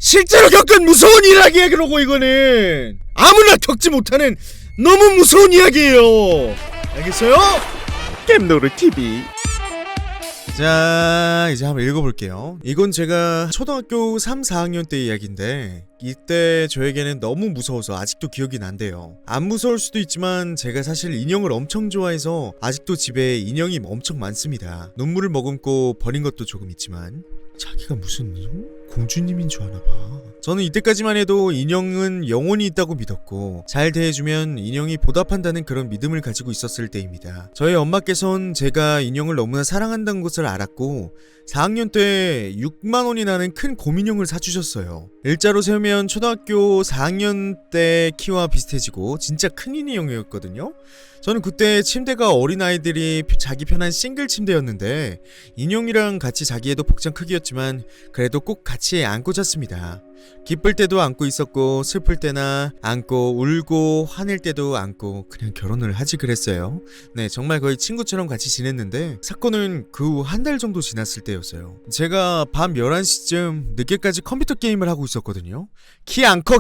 실제로 겪은 무서운 이야기야. 그러고 이거는 아무나 겪지 못하는 너무 무서운 이야기예요. 알겠어요? 겜노르TV. 자, 이제 한번 읽어볼게요. 이건 제가 초등학교 3, 4학년 때 이야기인데 이때 저에게는 너무 무서워서 아직도 기억이 난대요. 안 무서울 수도 있지만 제가 사실 인형을 엄청 좋아해서 아직도 집에 인형이 엄청 많습니다. 눈물을 머금고 버린 것도 조금 있지만 자기가 무슨 공주님인 줄 아나봐. 저는 이때까지만 해도 인형은 영혼이 있다고 믿었고 잘 대해주면 인형이 보답한다는 그런 믿음을 가지고 있었을 때입니다. 저희 엄마께서는 제가 인형을 너무나 사랑한다는 것을 알았고 4학년 때 6만원이 나는 큰 곰인형을 사주셨어요. 일자로 세우면 초등학교 4학년 때 키와 비슷해지고 진짜 큰 인형이었거든요. 저는 그때 침대가 어린아이들이 자기 편한 싱글 침대였는데 인형이랑 같이 자기에도 복장 크기였지만 그래도 꼭 같이 안고 잤습니다. 기쁠 때도 안고 있었고 슬플 때나 안고 울고 화낼 때도 안고 그냥 결혼을 하지 그랬어요. 네, 정말 거의 친구처럼 같이 지냈는데 사건은 그 후 한 달 정도 지났을 때였어요. 제가 밤 11시쯤 늦게까지 컴퓨터 게임을 하고 있었거든요. 키 안 커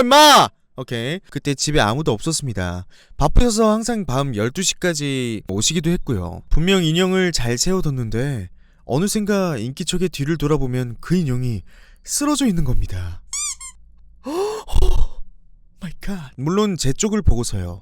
임마! 오케이. 그때 집에 아무도 없었습니다. 바쁘셔서 항상 밤 12시까지 오시기도 했고요. 분명 인형을 잘 세워뒀는데 어느샌가 인기척의 뒤를 돌아보면 그 인형이 쓰러져 있는 겁니다. 마이 갓. 물론 제 쪽을 보고서요.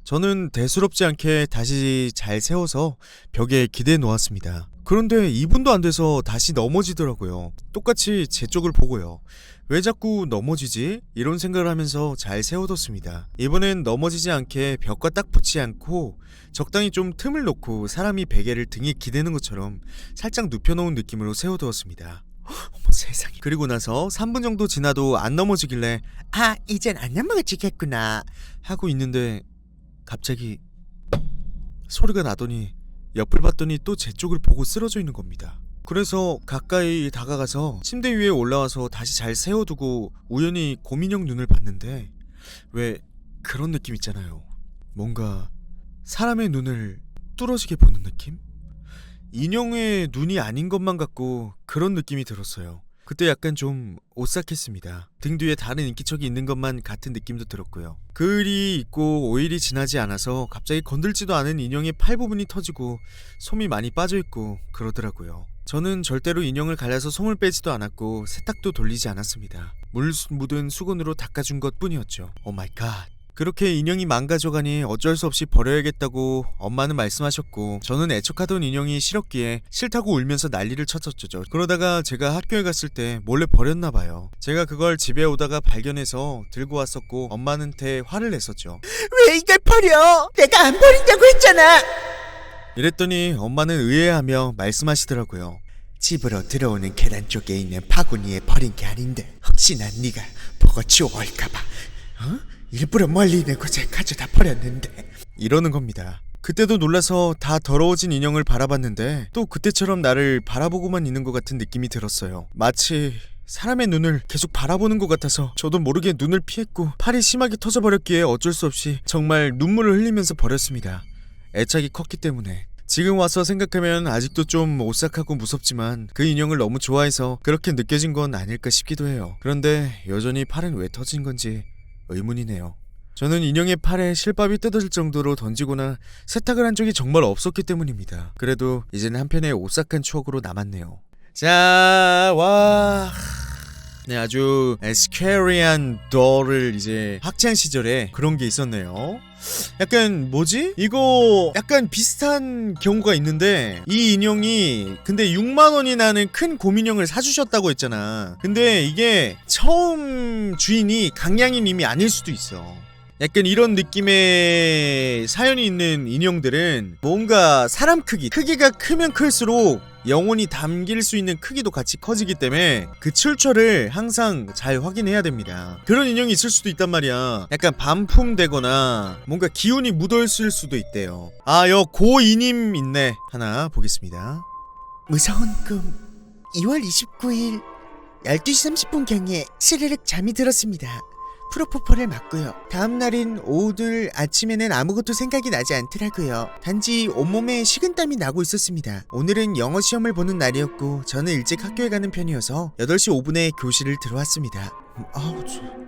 저는 대수롭지 않게 다시 잘 세워서 벽에 기대해 놓았습니다. 그런데 2분도 안 돼서 다시 넘어지더라고요. 똑같이 제 쪽을 보고요. 왜 자꾸 넘어지지? 이런 생각을 하면서 잘 세워뒀습니다. 이번엔 넘어지지 않게 벽과 딱 붙지 않고 적당히 좀 틈을 놓고 사람이 베개를 등에 기대는 것처럼 살짝 눕혀놓은 느낌으로 세워두었습니다. 어머 세상에. 그리고 나서 3분 정도 지나도 안 넘어지길래 아 이젠 안 넘어지겠구나 하고 있는데 갑자기 소리가 나더니 옆을 봤더니 또 제 쪽을 보고 쓰러져 있는 겁니다. 그래서 가까이 다가가서 침대 위에 올라와서 다시 잘 세워두고 우연히 곰인형 눈을 봤는데 왜 그런 느낌 있잖아요. 뭔가 사람의 눈을 뚫어지게 보는 느낌? 인형의 눈이 아닌 것만 같고 그런 느낌이 들었어요. 그때 약간 좀 오싹했습니다. 등 뒤에 다른 인기척이 있는 것만 같은 느낌도 들었고요. 그 일이 있고 5일이 지나지 않아서 갑자기 건들지도 않은 인형의 팔 부분이 터지고 솜이 많이 빠져있고 그러더라고요. 저는 절대로 인형을 갈라서 솜을 빼지도 않았고 세탁도 돌리지 않았습니다. 물 묻은 수건으로 닦아준 것 뿐이었죠. 오 마이 갓. 그렇게 인형이 망가져가니 어쩔 수 없이 버려야겠다고 엄마는 말씀하셨고 저는 애착하던 인형이 싫었기에 싫다고 울면서 난리를 쳤었죠. 그러다가 제가 학교에 갔을 때 몰래 버렸나봐요. 제가 그걸 집에 오다가 발견해서 들고 왔었고 엄마한테 화를 냈었죠. 왜 이걸 버려? 내가 안 버린다고 했잖아. 이랬더니 엄마는 의아해하며 말씀하시더라고요. 집으로 들어오는 계단 쪽에 있는 바구니에 버린 게 아닌데 혹시나 네가 보고 치워올까봐 일부러 멀리 있는 곳에 가져다 버렸는데 이러는 겁니다. 그때도 놀라서 다 더러워진 인형을 바라봤는데 또 그때처럼 나를 바라보고만 있는 것 같은 느낌이 들었어요. 마치 사람의 눈을 계속 바라보는 것 같아서 저도 모르게 눈을 피했고 팔이 심하게 터져버렸기에 어쩔 수 없이 정말 눈물을 흘리면서 버렸습니다. 애착이 컸기 때문에. 지금 와서 생각하면 아직도 좀 오싹하고 무섭지만 그 인형을 너무 좋아해서 그렇게 느껴진 건 아닐까 싶기도 해요. 그런데 여전히 팔은 왜 터진 건지 의문이네요. 저는 인형의 팔에 실밥이 뜯어질 정도로 던지거나 세탁을 한 적이 정말 없었기 때문입니다. 그래도 이제는 한편의 오싹한 추억으로 남았네요. 자, 와... 네, 아주 스케리한 dol을 이제 학창 시절에 그런 게 있었네요. 약간 뭐지? 이거 약간 비슷한 경우가 있는데 이 인형이 근데 6만원이 나는 큰 곰인형을 사주셨다고 했잖아. 근데 이게 처음 주인이 강양이님이 아닐 수도 있어. 약간 이런 느낌의 사연이 있는 인형들은 뭔가 사람 크기가 크면 클수록 영혼이 담길 수 있는 크기도 같이 커지기 때문에 그 출처를 항상 잘 확인해야 됩니다. 그런 인형이 있을 수도 있단 말이야. 약간 반품되거나 뭔가 기운이 묻어있을 수도 있대요. 아, 고이님 있네. 하나 보겠습니다. 무서운 꿈 2월 29일 12시 30분경에 스르륵 잠이 들었습니다. 프로포폴을 맞고요. 다음날인 오늘 아침에는 아무것도 생각이 나지 않더라고요. 단지 온몸에 식은땀이 나고 있었습니다. 오늘은 영어 시험을 보는 날이었고 저는 일찍 학교에 가는 편이어서 8시 5분에 교실을 들어왔습니다. 아우,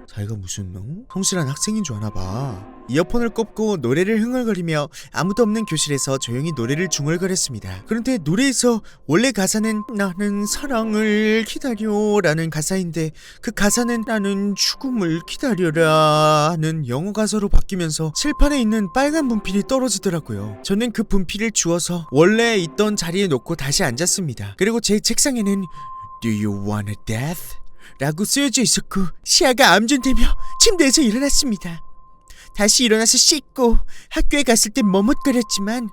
자기가 무슨 성실한 학생인 줄 아나봐. 이어폰을 꼽고 노래를 흥얼거리며 아무도 없는 교실에서 조용히 노래를 중얼거렸습니다. 그런데 노래에서 원래 가사는 나는 사랑을 기다려 라는 가사인데 그 가사는 나는 죽음을 기다려라 하는 영어 가사로 바뀌면서 칠판에 있는 빨간 분필이 떨어지더라고요. 저는 그 분필을 주워서 원래 있던 자리에 놓고 다시 앉았습니다. 그리고 제 책상에는 Do you want a death? 라고 쓰여져 있었고 시야가 암전되며 침대에서 일어났습니다. 다시 일어나서 씻고 학교에 갔을 때 머뭇거렸지만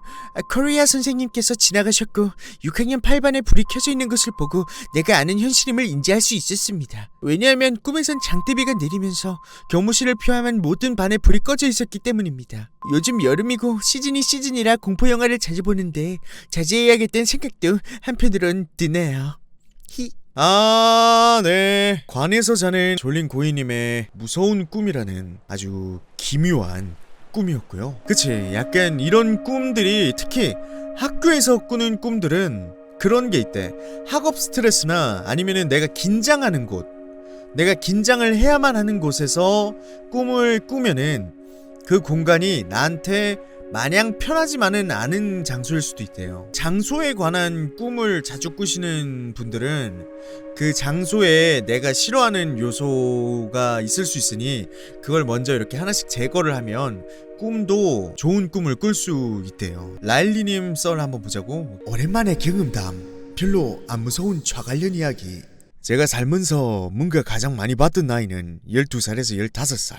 코리아 선생님께서 지나가셨고 6학년 8반에 불이 켜져 있는 것을 보고 내가 아는 현실임을 인지할 수 있었습니다. 왜냐하면 꿈에선 장대비가 내리면서 교무실을 포함한 모든 반에 불이 꺼져 있었기 때문입니다. 요즘 여름이고 시즌이라 공포영화를 자주 보는데 자제해야겠다는 생각도 한편으론 드네요. 네. 관에서 자는 졸린 고이님의 무서운 꿈이라는 아주 기묘한 꿈이었고요. 그치, 약간 이런 꿈들이 특히 학교에서 꾸는 꿈들은 그런 게 있대. 학업 스트레스나 아니면은 내가 긴장하는 곳, 내가 긴장을 해야만 하는 곳에서 꿈을 꾸면은 그 공간이 나한테 마냥 편하지만은 않은 장소일 수도 있대요. 장소에 관한 꿈을 자주 꾸시는 분들은 그 장소에 내가 싫어하는 요소가 있을 수 있으니 그걸 먼저 이렇게 하나씩 제거를 하면 꿈도 좋은 꿈을 꿀 수 있대요. 라일리님 썰 한번 보자고. 오랜만에 경험담. 별로 안 무서운 좌관련 이야기. 제가 살면서 뭔가 가장 많이 봤던 나이는 12살에서 15살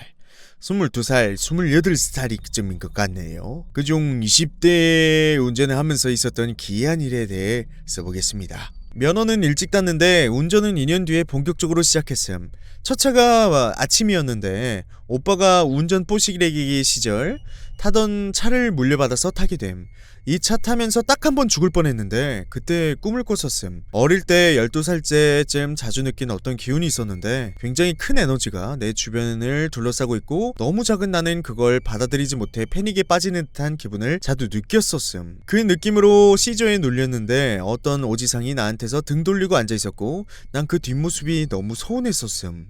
22살, 28살이쯤인 것 같네요. 그중 20대 운전을 하면서 있었던 기이한 일에 대해 써보겠습니다. 면허는 일찍 땄는데 운전은 2년 뒤에 본격적으로 시작했음. 첫 차가 아침이었는데 오빠가 운전 뽀시래기 시절 타던 차를 물려받아서 타게 됨. 이 차 타면서 딱 한 번 죽을 뻔했는데 그때 꿈을 꿨었음. 어릴 때 12살째쯤 자주 느낀 어떤 기운이 있었는데 굉장히 큰 에너지가 내 주변을 둘러싸고 있고 너무 작은 나는 그걸 받아들이지 못해 패닉에 빠지는 듯한 기분을 자주 느꼈었음. 그 느낌으로 시저에 눌렸는데 어떤 오지상이 나한테서 등 돌리고 앉아있었고 난 그 뒷모습이 너무 서운했었음.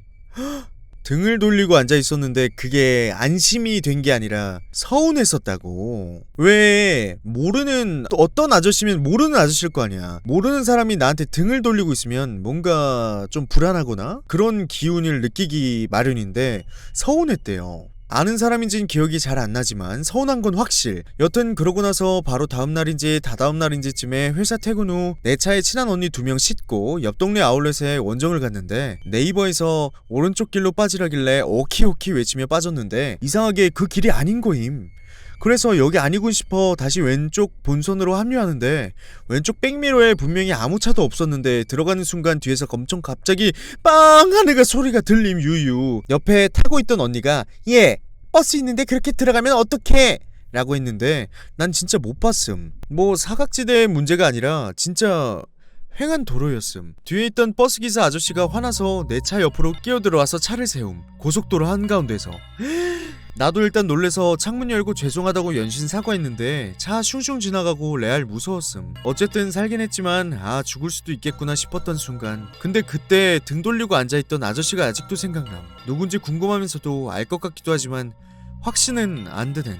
등을 돌리고 앉아있었는데 그게 안심이 된 게 아니라 서운했었다고. 왜 모르는 어떤 아저씨면 모르는 아저씨일 거 아니야. 모르는 사람이 나한테 등을 돌리고 있으면 뭔가 좀 불안하거나 그런 기운을 느끼기 마련인데 서운했대요. 아는 사람인지는 기억이 잘 안 나지만 서운한 건 확실. 여튼 그러고 나서 바로 다음날인지 다다음날인지쯤에 회사 퇴근 후 내 차에 친한 언니 2명 싣고 옆 동네 아울렛에 원정을 갔는데 네이버에서 오른쪽 길로 빠지라길래 오키오키 외치며 빠졌는데 이상하게 그 길이 아닌 거임. 그래서 여기 아니군 싶어 다시 왼쪽 본선으로 합류하는데 왼쪽 백미러에 분명히 아무 차도 없었는데 들어가는 순간 뒤에서 엄청 갑자기 빵 하는 소리가 들림 유유. 옆에 타고 있던 언니가 예 버스 있는데 그렇게 들어가면 어떡해 라고 했는데 난 진짜 못 봤음. 뭐 사각지대의 문제가 아니라 진짜 횡한 도로였음. 뒤에 있던 버스기사 아저씨가 화나서 내 차 옆으로 끼어들어와서 차를 세움. 고속도로 한가운데서. 나도 일단 놀래서 창문 열고 죄송하다고 연신 사과했는데 차 슝슝 지나가고 레알 무서웠음. 어쨌든 살긴 했지만 아 죽을 수도 있겠구나 싶었던 순간. 근데 그때 등 돌리고 앉아있던 아저씨가 아직도 생각남. 누군지 궁금하면서도 알 것 같기도 하지만 확신은 안 드는.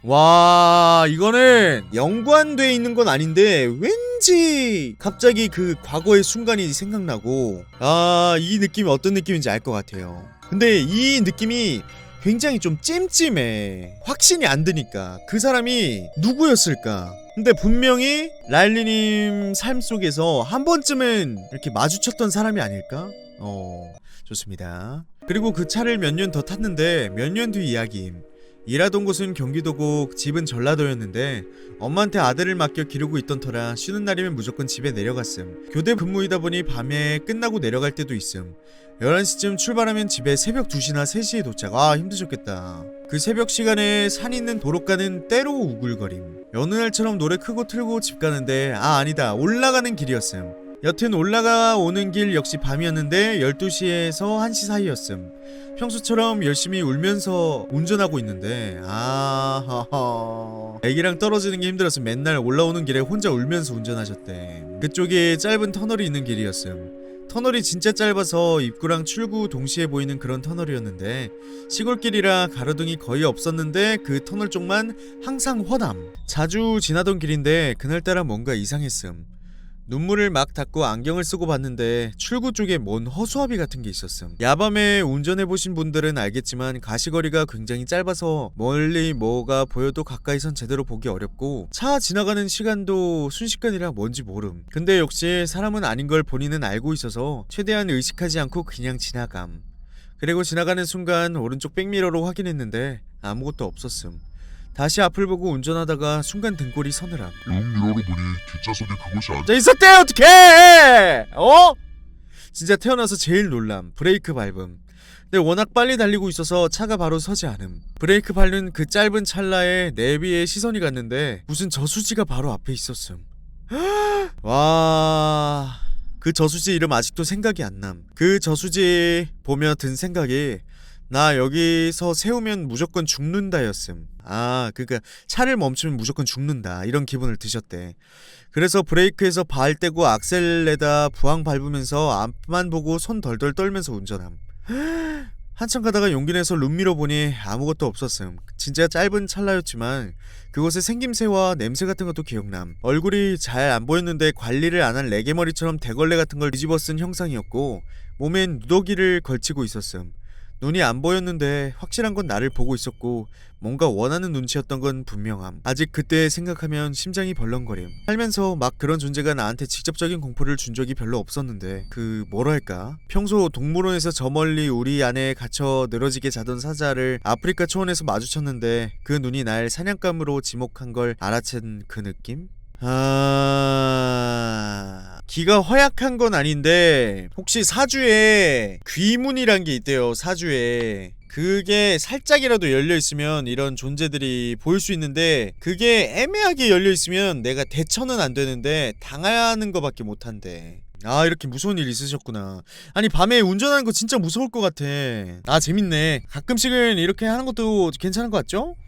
와 이거는 연관돼 있는 건 아닌데 왠지 갑자기 그 과거의 순간이 생각나고 아 이 느낌이 어떤 느낌인지 알 것 같아요. 근데 이 느낌이 굉장히 좀 찜찜해. 확신이 안 드니까 그 사람이 누구였을까. 근데 분명히 라일리님 삶 속에서 한 번쯤은 이렇게 마주쳤던 사람이 아닐까? 좋습니다. 그리고 그 차를 몇 년 더 탔는데 몇 년 뒤 이야기임. 일하던 곳은 경기도고 집은 전라도였는데 엄마한테 아들을 맡겨 기르고 있던 터라 쉬는 날이면 무조건 집에 내려갔음. 교대 근무이다 보니 밤에 끝나고 내려갈 때도 있음. 11시쯤 출발하면 집에 새벽 2시나 3시에 도착. 아 힘드셨겠다. 그 새벽 시간에 산 있는 도로가는 때로 우글거림. 여느 날처럼 노래 크고 틀고 집 가는데 아니다 올라가는 길이었음. 여튼 올라가 오는 길 역시 밤이었는데 12시에서 1시 사이였음. 평소처럼 열심히 울면서 운전하고 있는데 애기랑 떨어지는 게 힘들어서 맨날 올라오는 길에 혼자 울면서 운전하셨대. 그쪽에 짧은 터널이 있는 길이었음. 터널이 진짜 짧아서 입구랑 출구 동시에 보이는 그런 터널이었는데 시골길이라 가로등이 거의 없었는데 그 터널 쪽만 항상 허남. 자주 지나던 길인데 그날따라 뭔가 이상했음. 눈물을 막 닦고 안경을 쓰고 봤는데 출구 쪽에 뭔 허수아비 같은 게 있었음. 야밤에 운전해보신 분들은 알겠지만 가시거리가 굉장히 짧아서 멀리 뭐가 보여도 가까이선 제대로 보기 어렵고 차 지나가는 시간도 순식간이라 뭔지 모름. 근데 역시 사람은 아닌 걸 본인은 알고 있어서 최대한 의식하지 않고 그냥 지나감. 그리고 지나가는 순간 오른쪽 백미러로 확인했는데 아무것도 없었음. 다시 앞을 보고 운전하다가 순간 등골이 서늘함. 룸미러로 보니 뒷좌석에 그것이 저 있었대 어떡해! 어? 진짜 태어나서 제일 놀람. 브레이크 밟음. 근데 워낙 빨리 달리고 있어서 차가 바로 서지 않음. 브레이크 밟는 그 짧은 찰나에 내비에 시선이 갔는데 무슨 저수지가 바로 앞에 있었음. 와... 그 저수지 이름 아직도 생각이 안 남. 그 저수지 보며 든 생각이 나 여기서 세우면 무조건 죽는다였음. 그러니까 차를 멈추면 무조건 죽는다 이런 기분을 드셨대. 그래서 브레이크에서 발 떼고 악셀에다 부항 밟으면서 앞만 보고 손 덜덜 떨면서 운전함. 한참 가다가 용기 내서 룸미러 보니 아무것도 없었음. 진짜 짧은 찰나였지만 그곳의 생김새와 냄새 같은 것도 기억남. 얼굴이 잘 안 보였는데 관리를 안 한 레게머리처럼 대걸레 같은 걸 뒤집어 쓴 형상이었고 몸엔 누더기를 걸치고 있었음. 눈이 안 보였는데 확실한 건 나를 보고 있었고 뭔가 원하는 눈치였던 건 분명함. 아직 그때 생각하면 심장이 벌렁거림. 살면서 막 그런 존재가 나한테 직접적인 공포를 준 적이 별로 없었는데 뭐랄까 평소 동물원에서 저 멀리 우리 안에 갇혀 늘어지게 자던 사자를 아프리카 초원에서 마주쳤는데 그 눈이 날 사냥감으로 지목한 걸 알아챈 그 느낌? 귀가 허약한 건 아닌데 혹시 사주에 귀문이란 게 있대요. 사주에 그게 살짝이라도 열려있으면 이런 존재들이 보일 수 있는데 그게 애매하게 열려있으면 내가 대처는 안 되는데 당하는 거밖에 못한대. 이렇게 무서운 일 있으셨구나. 아니 밤에 운전하는 거 진짜 무서울 것 같아. 재밌네. 가끔씩은 이렇게 하는 것도 괜찮은 것 같죠?